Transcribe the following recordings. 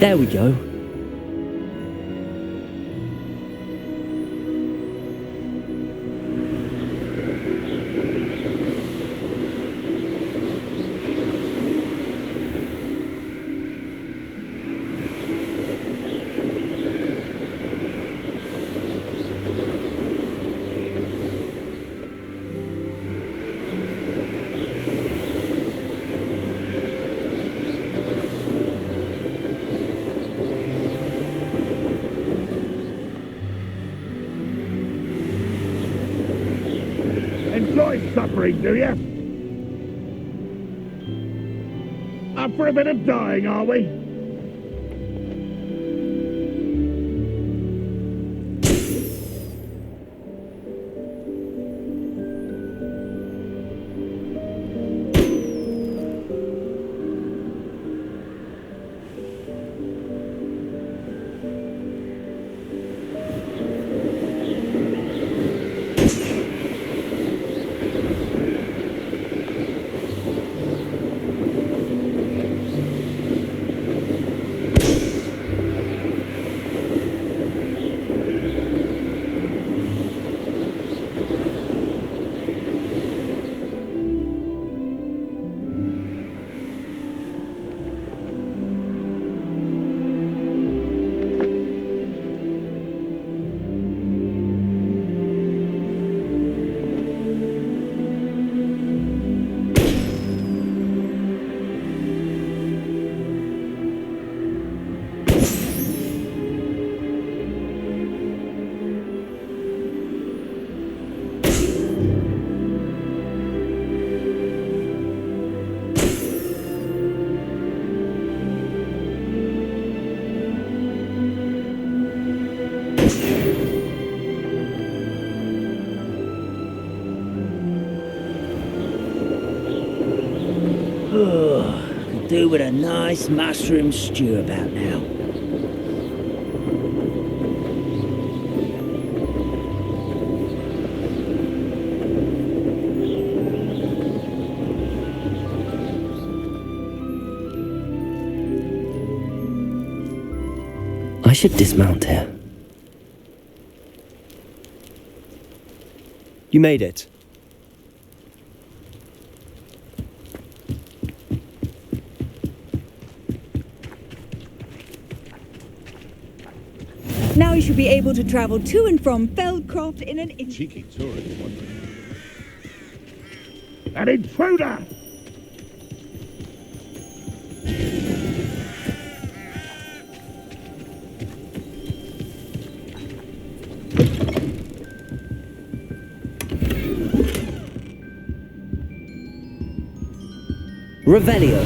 There we go. Enjoy suffering, do you? Up for a bit of dying, are we? Could do with a nice mushroom stew about now. I should dismount here. You made it. Now you should be able to travel to and from Feldcroft in an Cheeky tourist, an intruder! Revelio.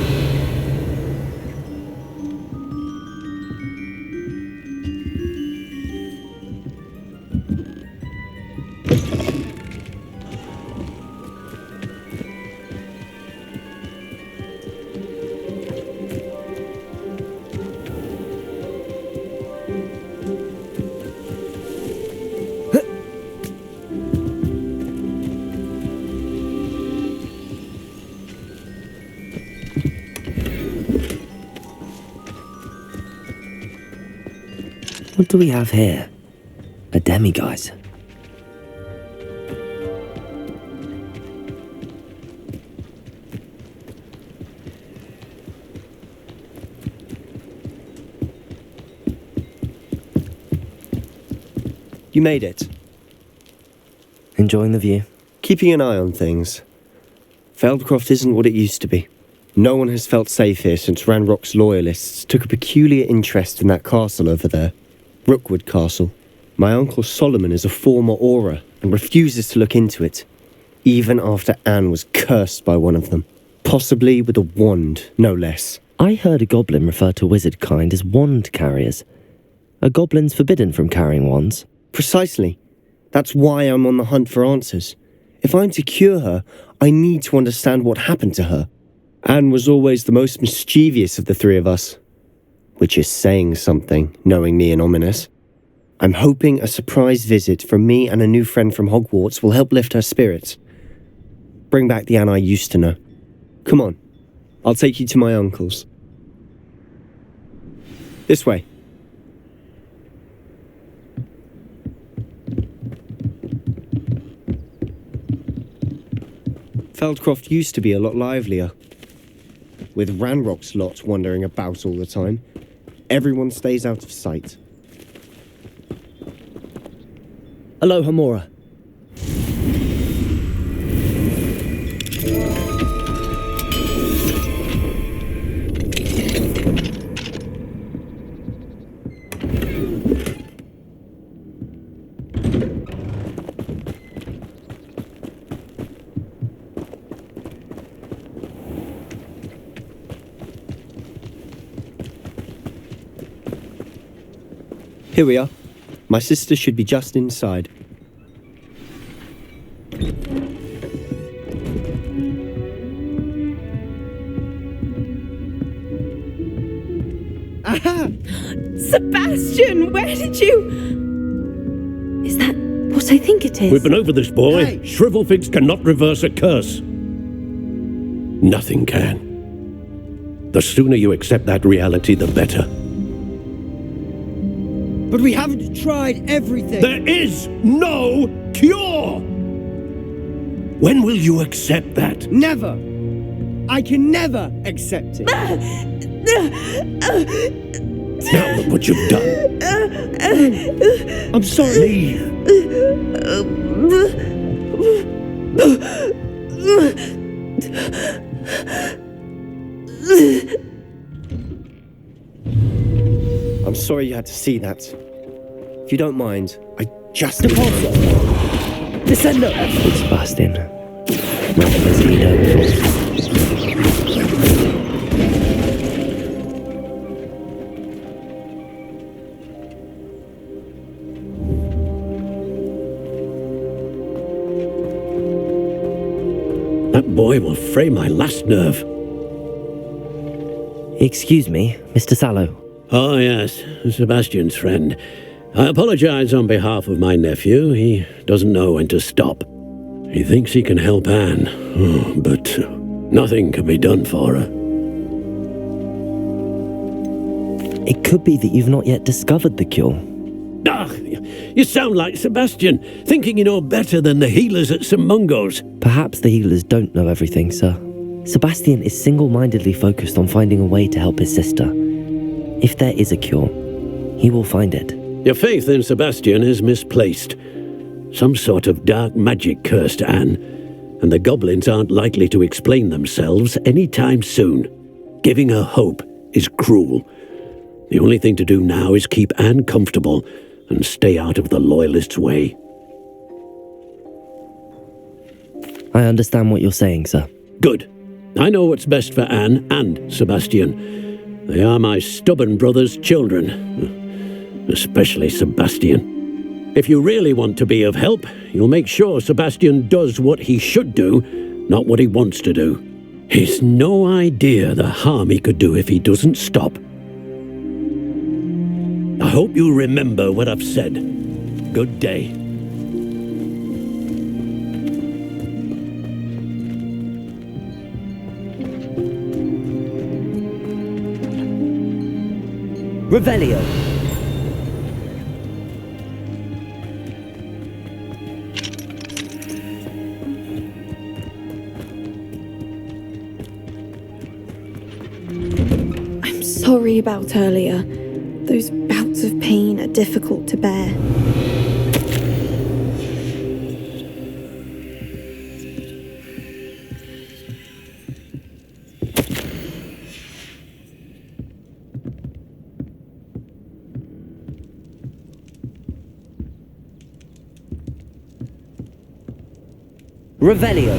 What do we have here? A demiguise. You made it. Enjoying the view? Keeping an eye on things. Feldcroft isn't what it used to be. No one has felt safe here since Ranrok's loyalists took a peculiar interest in that castle over there. Rookwood Castle. My uncle Solomon is a former Auror and refuses to look into it, even after Anne was cursed by one of them. Possibly with a wand, no less. I heard a goblin refer to wizard kind as wand carriers. Are goblins forbidden from carrying wands? Precisely. That's why I'm on the hunt for answers. If I'm to cure her, I need to understand what happened to her. Anne was always the most mischievous of the three of us. Which is saying something, knowing me and Ominous. I'm hoping a surprise visit from me and a new friend from Hogwarts will help lift her spirits. Bring back the Anne I used to know. Come on, I'll take you to my uncle's. This way. Feldcroft used to be a lot livelier. With Ranrok's lot wandering about all the time, everyone stays out of sight. Aloha, Mora. Here we are. My sister should be just inside. Aha! Sebastian, where did you... Is that what I think it is? We've been over this, boy. Hey. Shrivelfigs cannot reverse a curse. Nothing can. The sooner you accept that reality, the better. But we haven't tried everything. There is no cure! When will you accept that? Never. I can never accept it. Now look what you've done. I'm sorry. I'm sorry you had to see that. If you don't mind, I just... Descendo. It's Sebastian. Not as he knows. That boy will fray my last nerve. Excuse me, Mr. Sallow. Oh, yes, Sebastian's friend. I apologize on behalf of my nephew. He doesn't know when to stop. He thinks he can help Anne, but nothing can be done for her. It could be that you've not yet discovered the cure. Ah, you sound like Sebastian, thinking you know better than the healers at St. Mungo's. Perhaps the healers don't know everything, sir. Sebastian is single-mindedly focused on finding a way to help his sister. If there is a cure, he will find it. Your faith in Sebastian is misplaced. Some sort of dark magic cursed Anne, and the goblins aren't likely to explain themselves anytime soon. Giving her hope is cruel. The only thing to do now is keep Anne comfortable and stay out of the loyalists' way. I understand what you're saying, sir. Good. I know what's best for Anne and Sebastian. They are my stubborn brother's children, especially Sebastian. If you really want to be of help, you'll make sure Sebastian does what he should do, not what he wants to do. He's no idea the harm he could do if he doesn't stop. I hope you remember what I've said. Good day. Revelio. I'm sorry about earlier. Those bouts of pain are difficult to bear. Revelio.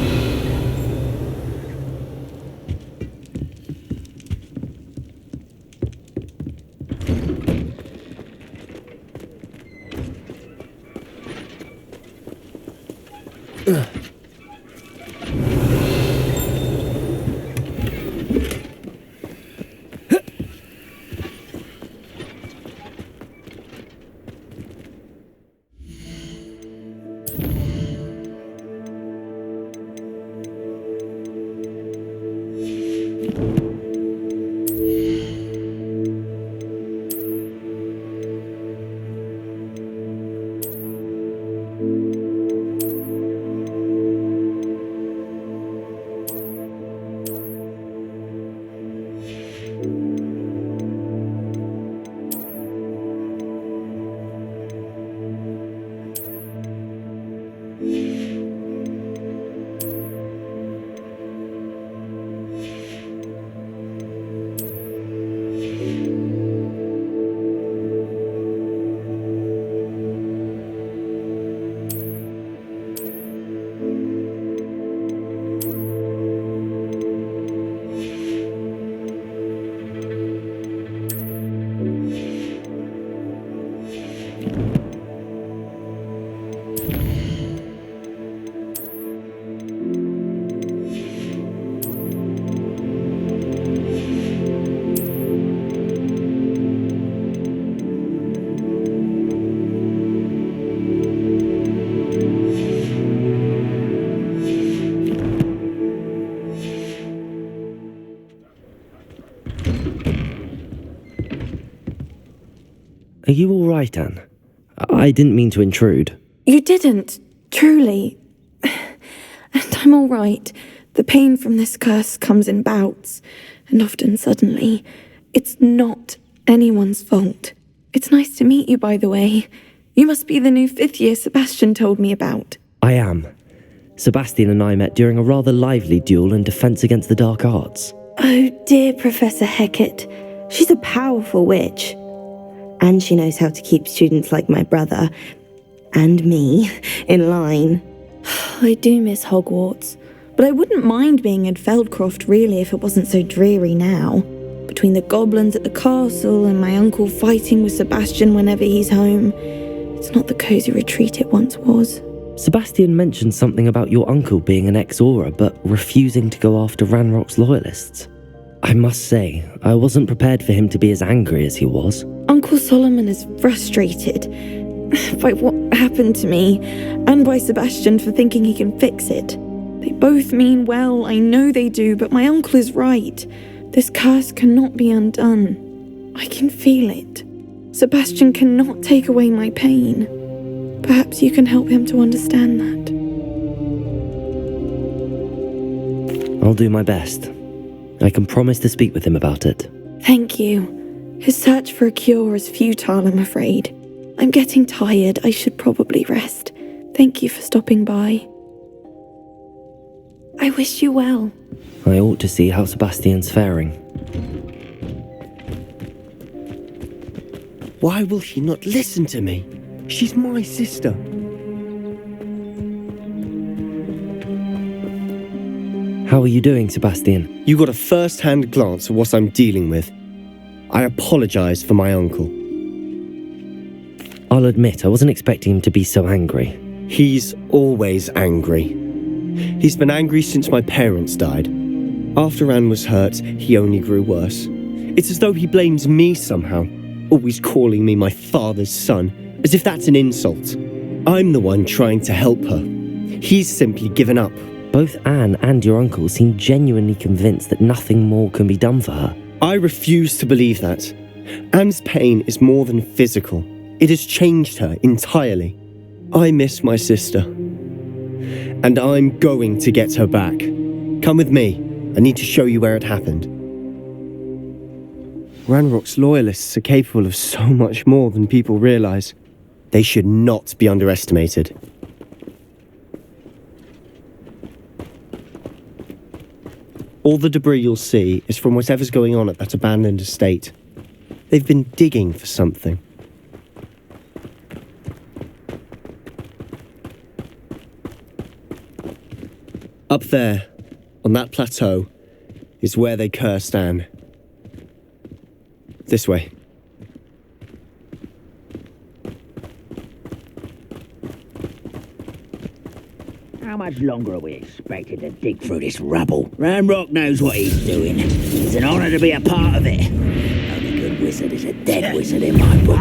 Are you all right, Anne? I didn't mean to intrude. You didn't, truly. And I'm all right. The pain from this curse comes in bouts, and often suddenly. It's not anyone's fault. It's nice to meet you, by the way. You must be the new 5th year Sebastian told me about. I am. Sebastian and I met during a rather lively duel in defense against the dark arts. Oh dear, Professor Hecat. She's a powerful witch. And she knows how to keep students like my brother, and me, in line. I do miss Hogwarts, but I wouldn't mind being in Feldcroft really if it wasn't so dreary now. Between the goblins at the castle and my uncle fighting with Sebastian whenever he's home, it's not the cosy retreat it once was. Sebastian mentioned something about your uncle being an ex-Aura, but refusing to go after Ranrok's loyalists. I must say, I wasn't prepared for him to be as angry as he was. Uncle Solomon is frustrated by what happened to me, and by Sebastian for thinking he can fix it. They both mean well, I know they do, but my uncle is right. This curse cannot be undone. I can feel it. Sebastian cannot take away my pain. Perhaps you can help him to understand that. I'll do my best. I can promise to speak with him about it. Thank you. His search for a cure is futile, I'm afraid. I'm getting tired. I should probably rest. Thank you for stopping by. I wish you well. I ought to see how Sebastian's faring. Why will she not listen to me? She's my sister. How are you doing, Sebastian? You got a first-hand glance at what I'm dealing with. I apologise for my uncle. I'll admit, I wasn't expecting him to be so angry. He's always angry. He's been angry since my parents died. After Anne was hurt, he only grew worse. It's as though he blames me somehow, always calling me my father's son, as if that's an insult. I'm the one trying to help her. He's simply given up. Both Anne and your uncle seem genuinely convinced that nothing more can be done for her. I refuse to believe that. Anne's pain is more than physical. It has changed her entirely. I miss my sister. And I'm going to get her back. Come with me. I need to show you where it happened. Ranrok's loyalists are capable of so much more than people realise. They should not be underestimated. All the debris you'll see is from whatever's going on at that abandoned estate. They've been digging for something. Up there, on that plateau, is where they cursed Anne. This way. How much longer are we expected to dig through this rubble? Ranrok knows what he's doing. It's an honour to be a part of it. Only good wizard is a dead wizard in my book.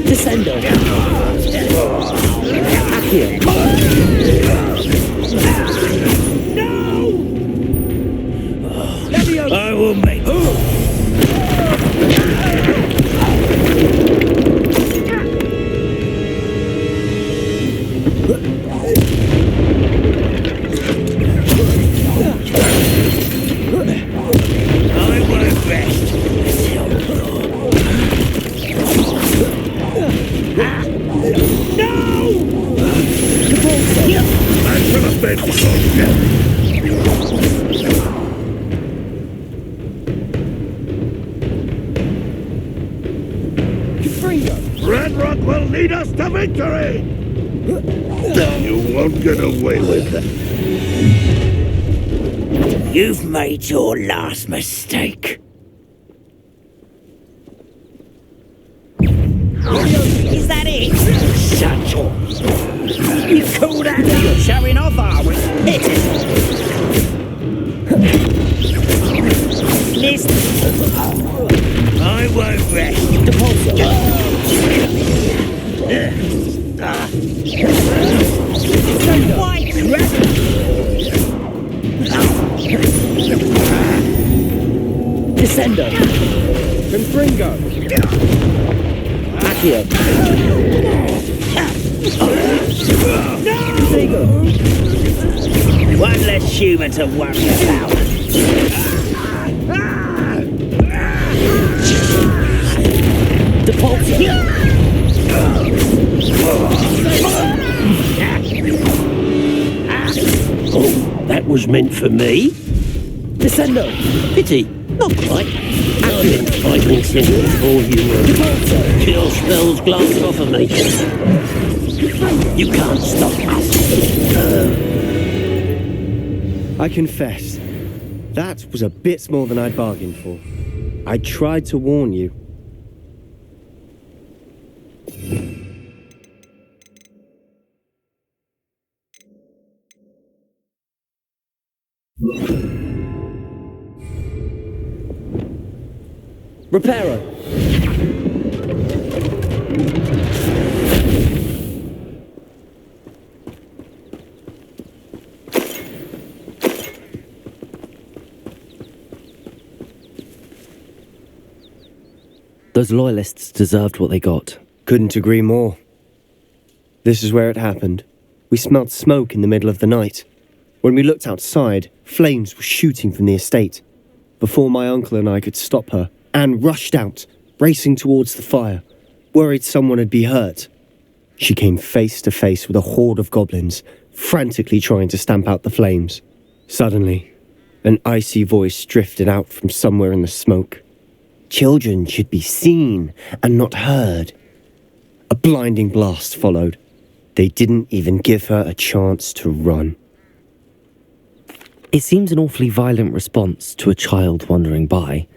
Descendo. Accio. No! I will make... Ranrok will lead us to victory! You won't get away with it. You've made your last mistake. Is that it? Such a... You call that? You're showing off, are we? Hit it! Listen. I won't rest. White Descendo! Confringo! Accio! One less human to worry about. Depulso! Oh, that was meant for me? Descendo! Pity, not quite. I've been fighting since before you were. Kill spells glanced off of me. You can't stop us. I confess, that was a bit more than I'd bargained for. I tried to warn you. Reparo! Those loyalists deserved what they got. Couldn't agree more. This is where it happened. We smelled smoke in the middle of the night. When we looked outside, flames were shooting from the estate. Before my uncle and I could stop her, Anne rushed out, racing towards the fire, worried someone had been hurt. She came face to face with a horde of goblins, frantically trying to stamp out the flames. Suddenly, an icy voice drifted out from somewhere in the smoke. Children should be seen and not heard. A blinding blast followed. They didn't even give her a chance to run. It seems an awfully violent response to a child wandering by.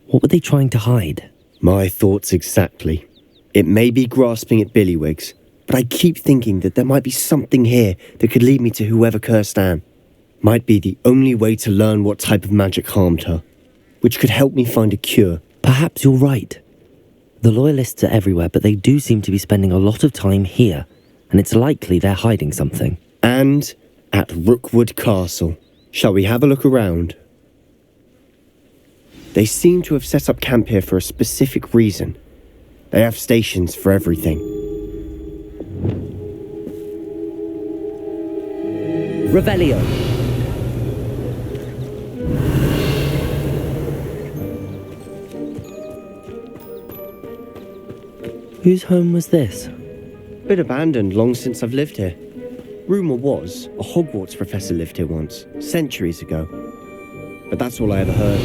What were they trying to hide? My thoughts exactly. It may be grasping at billywigs, but I keep thinking that there might be something here that could lead me to whoever cursed Anne. Might be the only way to learn what type of magic harmed her, which could help me find a cure. Perhaps you're right. The loyalists are everywhere, but they do seem to be spending a lot of time here, and it's likely they're hiding something. And at Rookwood Castle. Shall we have a look around? They seem to have set up camp here for a specific reason. They have stations for everything. Revelio! Whose home was this? Been abandoned long since I've lived here. Rumour was a Hogwarts professor lived here once, centuries ago. But that's all I ever heard.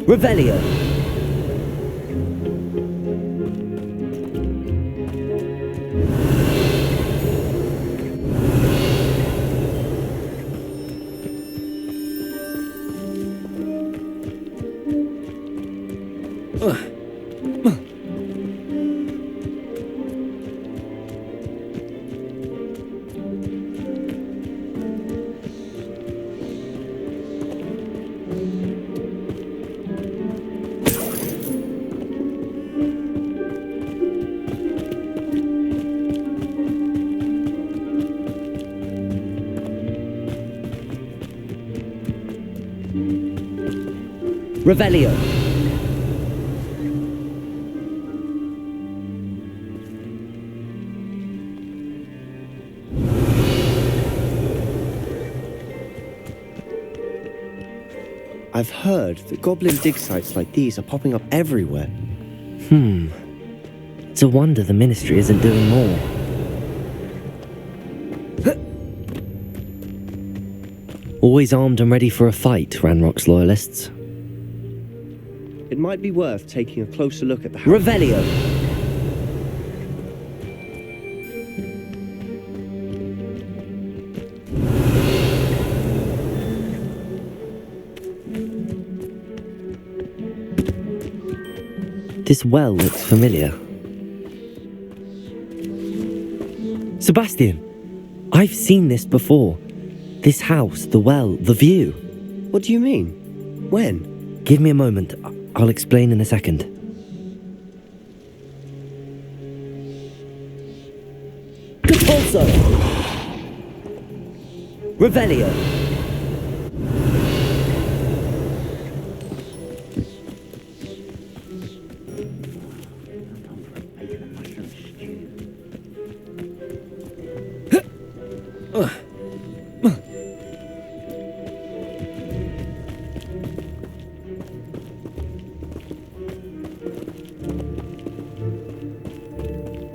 Revelio! Revelio! I've heard that goblin dig sites like these are popping up everywhere. It's a wonder the Ministry isn't doing more. Always armed and ready for a fight, Ranrock's loyalists. It might be worth taking a closer look at the house. Revelio! This well looks familiar. Sebastian! I've seen this before. This house, the well, the view. What do you mean? When? Give me a moment. I'll explain in a second. Compulso! Revelio!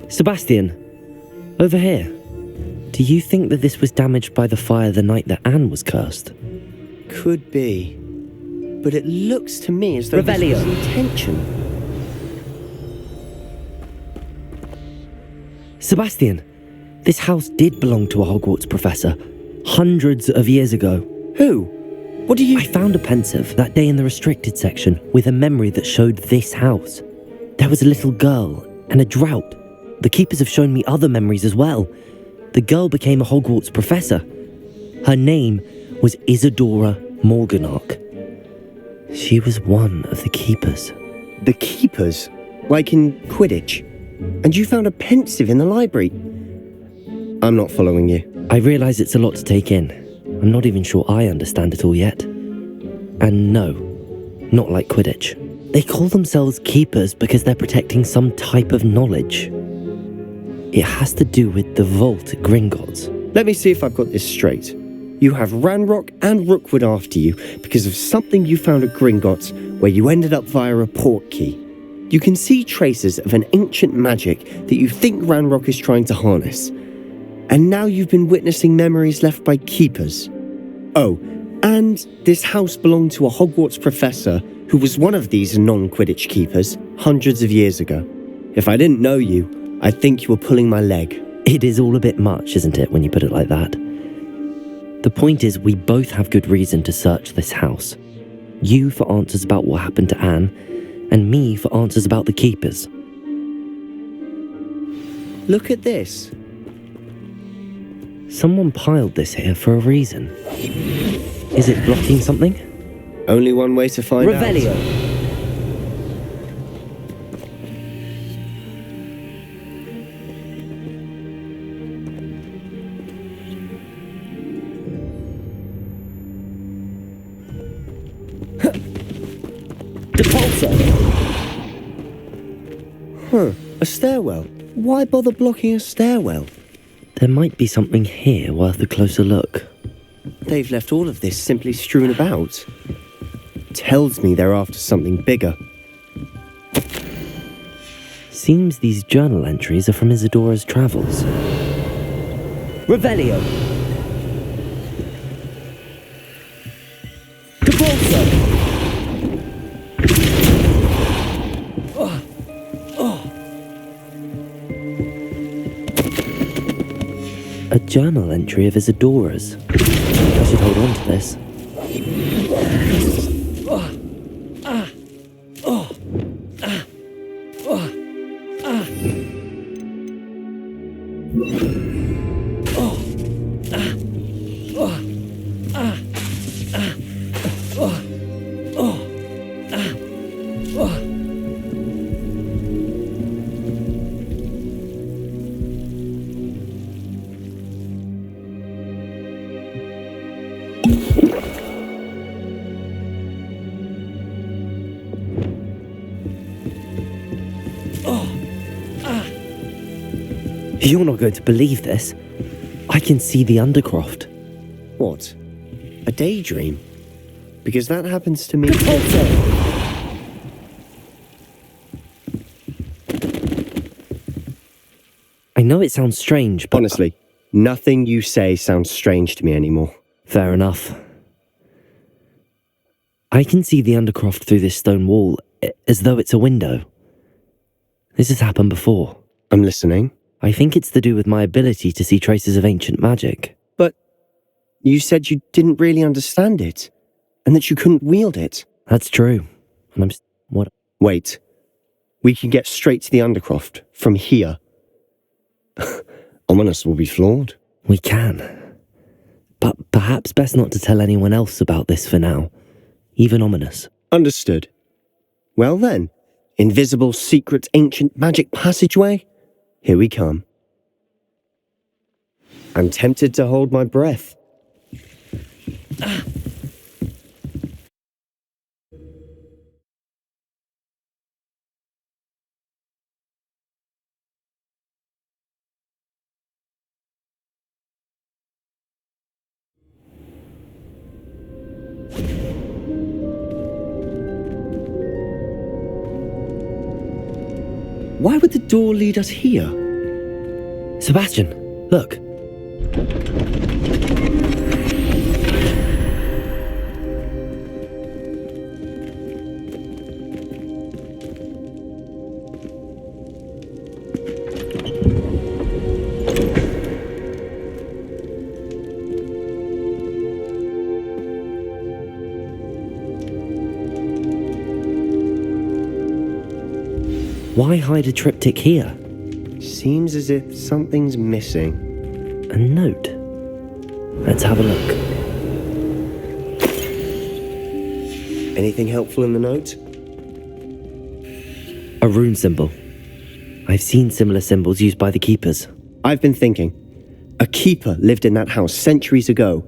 Sebastian, over here. Do you think that this was damaged by the fire the night that Anne was cursed? Could be. But it looks to me as though Revelio. this was intention. Sebastian, this house did belong to a Hogwarts professor, hundreds of years ago. Who? What do you... I found a pensive that day in the restricted section with a memory that showed this house. There was a little girl and a drought. The keepers have shown me other memories as well. The girl became a Hogwarts professor. Her name was Isidora Morganach. She was one of the keepers. The keepers? Like in Quidditch? And you found a pensive in the library? I'm not following you. I realise it's a lot to take in. I'm not even sure I understand it all yet. And no, not like Quidditch. They call themselves keepers because they're protecting some type of knowledge. It has to do with the vault at Gringotts. Let me see if I've got this straight. You have Ranrok and Rookwood after you because of something you found at Gringotts where you ended up via a port key. You can see traces of an ancient magic that you think Ranrok is trying to harness. And now you've been witnessing memories left by keepers. Oh, and this house belonged to a Hogwarts professor who was one of these non-Quidditch keepers hundreds of years ago. If I didn't know you, I'd think you were pulling my leg. It is all a bit much, isn't it, when you put it like that? The point is, we both have good reason to search this house. You for answers about what happened to Anne, and me for answers about the keepers. Look at this. Someone piled this here for a reason. Is it blocking something? Only one way to find Revelio. out. Huh, a stairwell. Why bother blocking a stairwell? There might be something here worth a closer look. They've left all of this simply strewn about. Tells me they're after something bigger. Seems these journal entries are from Isidora's travels. Revelio! Compulso! A journal entry of Isidora's. I should hold on to this. You're not going to believe this. I can see the Undercroft. What? A daydream? Because that happens to me. I know it sounds strange, but... Honestly, nothing you say sounds strange to me anymore. Fair enough. I can see the Undercroft through this stone wall, as though it's a window. This has happened before. I'm listening. I think it's to do with my ability to see traces of ancient magic. But you said you didn't really understand it, and that you couldn't wield it. That's true. And what? Wait. We can get straight to the Undercroft from here. Ominous will be floored. We can. But perhaps best not to tell anyone else about this for now. Even Ominous. Understood. Well then, invisible, secret, ancient magic passageway? Here we come. I'm tempted to hold my breath. Why would the door lead us here? Sebastian, look. Why hide a triptych here? Seems as if something's missing. A note. Let's have a look. Anything helpful in the note? A rune symbol. I've seen similar symbols used by the keepers. I've been thinking. A keeper lived in that house centuries ago,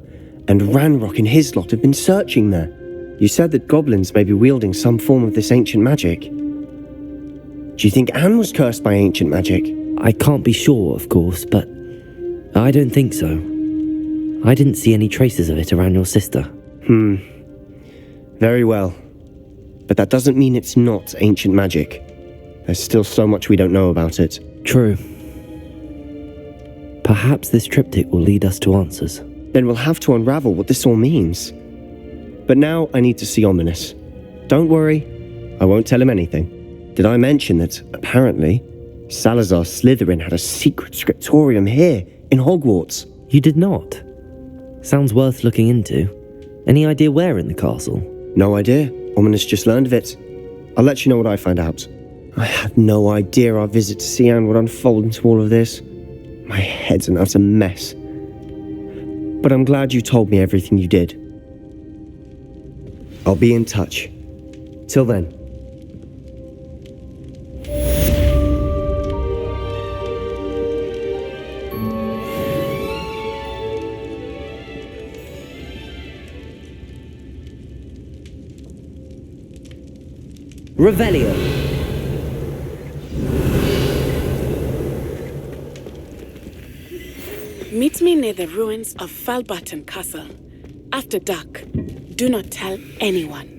and Ranrok and his lot have been searching there. You said that goblins may be wielding some form of this ancient magic. Do you think Anne was cursed by ancient magic? I can't be sure, of course, but I don't think so. I didn't see any traces of it around your sister. Very well. But that doesn't mean it's not ancient magic. There's still so much we don't know about it. True. Perhaps this triptych will lead us to answers. Then we'll have to unravel what this all means. But now I need to see Ominous. Don't worry, I won't tell him anything. Did I mention that, apparently, Salazar Slytherin had a secret scriptorium here, in Hogwarts? You did not? Sounds worth looking into. Any idea where in the castle? No idea. Ominous just learned of it. I'll let you know what I find out. I had no idea our visit to Sian would unfold into all of this. My head's an utter mess. But I'm glad you told me everything you did. I'll be in touch. Till then. Revelio. Meet me near the ruins of Feldcroft Castle. After dark. Do not tell anyone.